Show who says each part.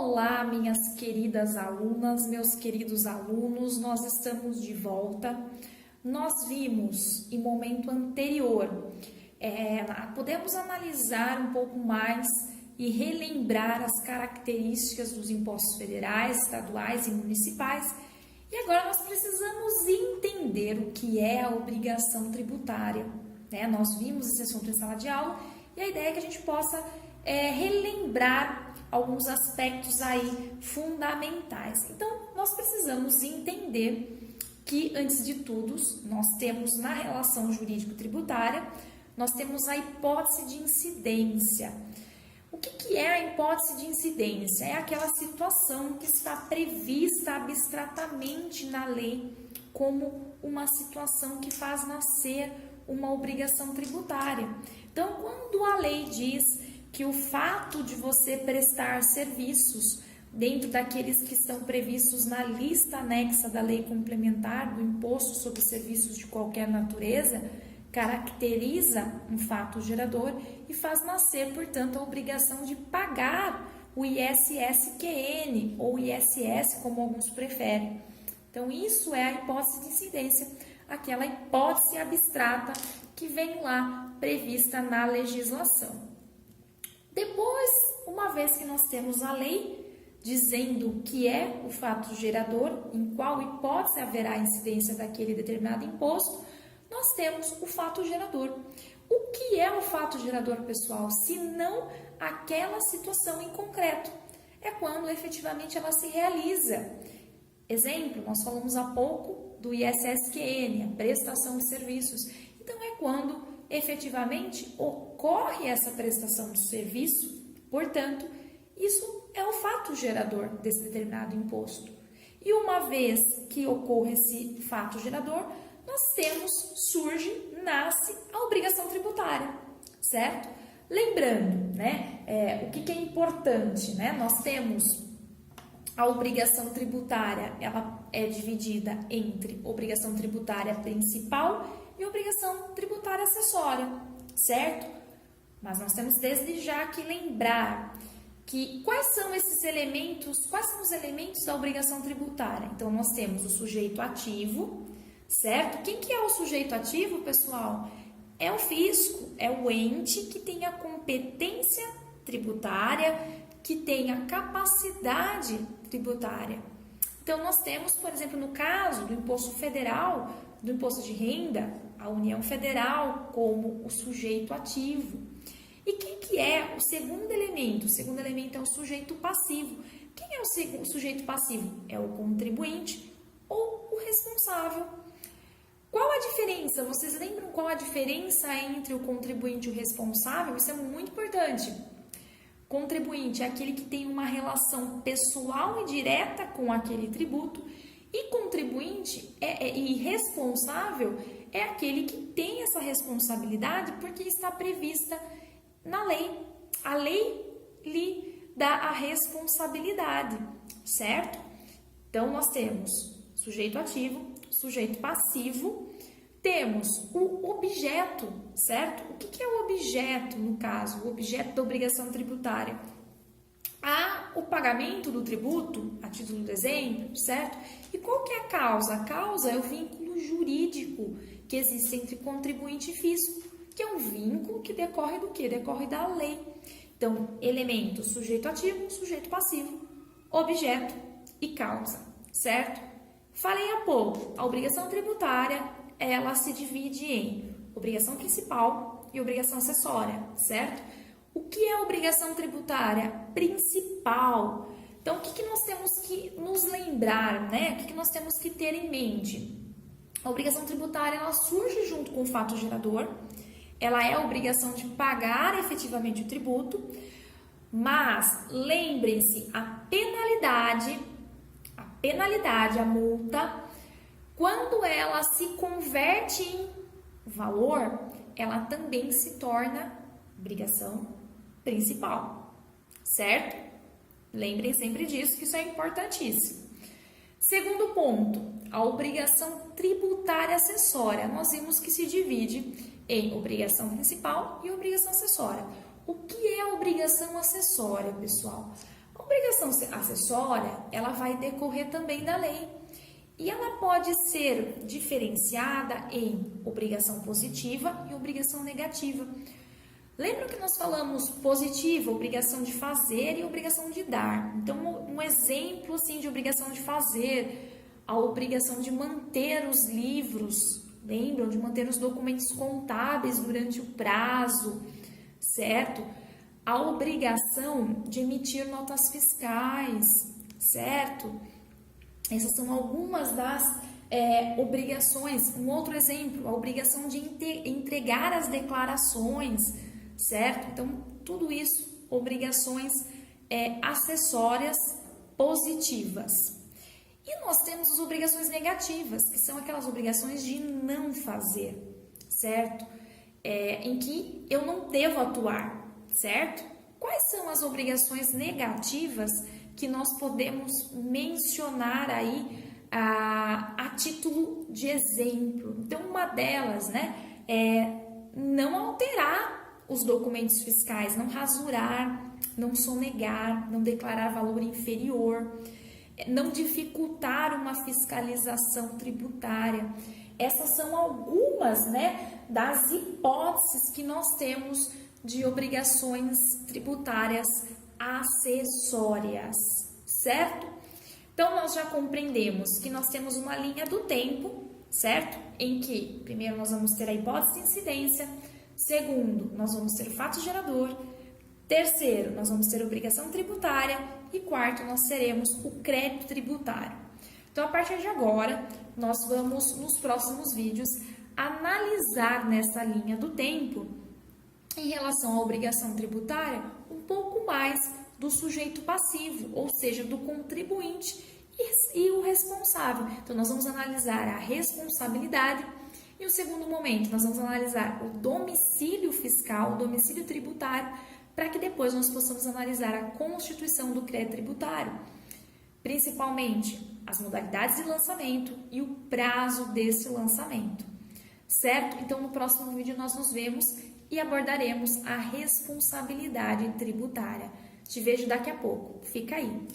Speaker 1: Olá, minhas queridas alunas, meus queridos alunos, nós estamos de volta. Nós vimos em momento anterior, podemos analisar um pouco mais e relembrar as características dos impostos federais, estaduais e municipais. E agora nós precisamos entender o que é a obrigação tributária, né? Nós vimos esse assunto em sala de aula e a ideia é que a gente possa relembrar alguns aspectos aí fundamentais. Então, nós precisamos entender que, antes de tudo, nós temos na relação jurídico-tributária, nós temos a hipótese de incidência. O que é a hipótese de incidência? É aquela situação que está prevista abstratamente na lei como uma situação que faz nascer uma obrigação tributária. Então, quando a lei diz que o fato de você prestar serviços dentro daqueles que estão previstos na lista anexa da lei complementar do imposto sobre serviços de qualquer natureza, caracteriza um fato gerador e faz nascer, portanto, a obrigação de pagar o ISS-QN ou ISS, como alguns preferem. Então, isso é a hipótese de incidência, aquela hipótese abstrata que vem lá prevista na legislação. Depois, uma vez que nós temos a lei dizendo o que é o fato gerador, em qual hipótese haverá incidência daquele determinado imposto, nós temos o fato gerador. O que é o fato gerador, pessoal? Se não aquela situação em concreto. É quando efetivamente ela se realiza. Exemplo, nós falamos há pouco do ISS-QN, a prestação de serviços. Então, é quando efetivamente ocorre essa prestação de serviço, portanto, isso é o fato gerador desse determinado imposto. E uma vez que ocorre esse fato gerador, nasce a obrigação tributária, certo? Lembrando, né, o que é importante, né? Nós temos a obrigação tributária, ela é dividida entre obrigação tributária principal e obrigação tributária acessória, certo? Mas nós temos desde já que lembrar que quais são os elementos da obrigação tributária. Então, nós temos o sujeito ativo, certo? Quem que é o sujeito ativo, pessoal? É o fisco, é o ente que tem a competência tributária, que tem a capacidade tributária. Então, nós temos, por exemplo, no caso do imposto federal, do imposto de renda, a União Federal como o sujeito ativo. E quem que é o segundo elemento? O segundo elemento é o sujeito passivo. Quem é o sujeito passivo? É o contribuinte ou o responsável. Qual a diferença? Vocês lembram qual a diferença entre o contribuinte e o responsável? Isso é muito importante. Contribuinte é aquele que tem uma relação pessoal e direta com aquele tributo, e contribuinte e responsável é aquele que tem essa responsabilidade porque está prevista na lei. A lei lhe dá a responsabilidade, certo? Então, nós temos sujeito ativo, sujeito passivo, temos o objeto, certo? O que é o objeto, no caso? O objeto da obrigação tributária. Há o pagamento do tributo, a título de exemplo, certo? E qual que é a causa? A causa é o vínculo jurídico que existe entre contribuinte e fisco, que é um vínculo que decorre do quê? Decorre da lei. Então, elementos, sujeito ativo, sujeito passivo, objeto e causa, certo? Falei há pouco, a obrigação tributária, ela se divide em obrigação principal e obrigação acessória, certo? O que é a obrigação tributária principal? Então, o que nós temos que nos lembrar, né? O que nós temos que ter em mente? A obrigação tributária, ela surge junto com o fato gerador, ela é a obrigação de pagar efetivamente o tributo, mas lembrem-se, a penalidade, a multa, quando ela se converte em valor, ela também se torna obrigação principal, certo? Lembrem sempre disso, que isso é importantíssimo. Segundo ponto, a obrigação tributária acessória. Nós vimos que se divide em obrigação principal e obrigação acessória. O que é a obrigação acessória, pessoal? A A obrigação acessória, ela vai decorrer também da lei. E ela pode ser diferenciada em obrigação positiva e obrigação negativa. Lembra que nós falamos positiva, obrigação de fazer e obrigação de dar. Então, um exemplo assim de obrigação de fazer, a obrigação de manter os livros, lembram? De manter os documentos contábeis durante o prazo, certo? A obrigação de emitir notas fiscais, certo? Essas são algumas das obrigações. Um outro exemplo, a obrigação de entregar as declarações, certo? Então, tudo isso, obrigações acessórias positivas. E nós temos as obrigações negativas, que são aquelas obrigações de não fazer, certo? Em que eu não devo atuar, certo? Quais são as obrigações negativas que nós podemos mencionar aí a título de exemplo? Então, uma delas, né, é não alterar os documentos fiscais, não rasurar, não sonegar, não declarar valor inferior, não dificultar uma fiscalização tributária. Essas são algumas, né, das hipóteses que nós temos de obrigações tributárias acessórias, certo? Então, nós já compreendemos que nós temos uma linha do tempo, certo? Em que, primeiro, nós vamos ter a hipótese de incidência, segundo, nós vamos ter o fato gerador, terceiro, nós vamos ter obrigação tributária e quarto, nós teremos o crédito tributário. Então, a partir de agora, nós vamos, nos próximos vídeos, analisar nessa linha do tempo, em relação à obrigação tributária, um pouco mais do sujeito passivo, ou seja, do contribuinte e o responsável. Então, nós vamos analisar a responsabilidade e, no segundo momento, nós vamos analisar o domicílio fiscal, o domicílio tributário, para que depois nós possamos analisar a constituição do crédito tributário, principalmente as modalidades de lançamento e o prazo desse lançamento, certo? Então, no próximo vídeo nós nos vemos e abordaremos a responsabilidade tributária. Te vejo daqui a pouco. Fica aí.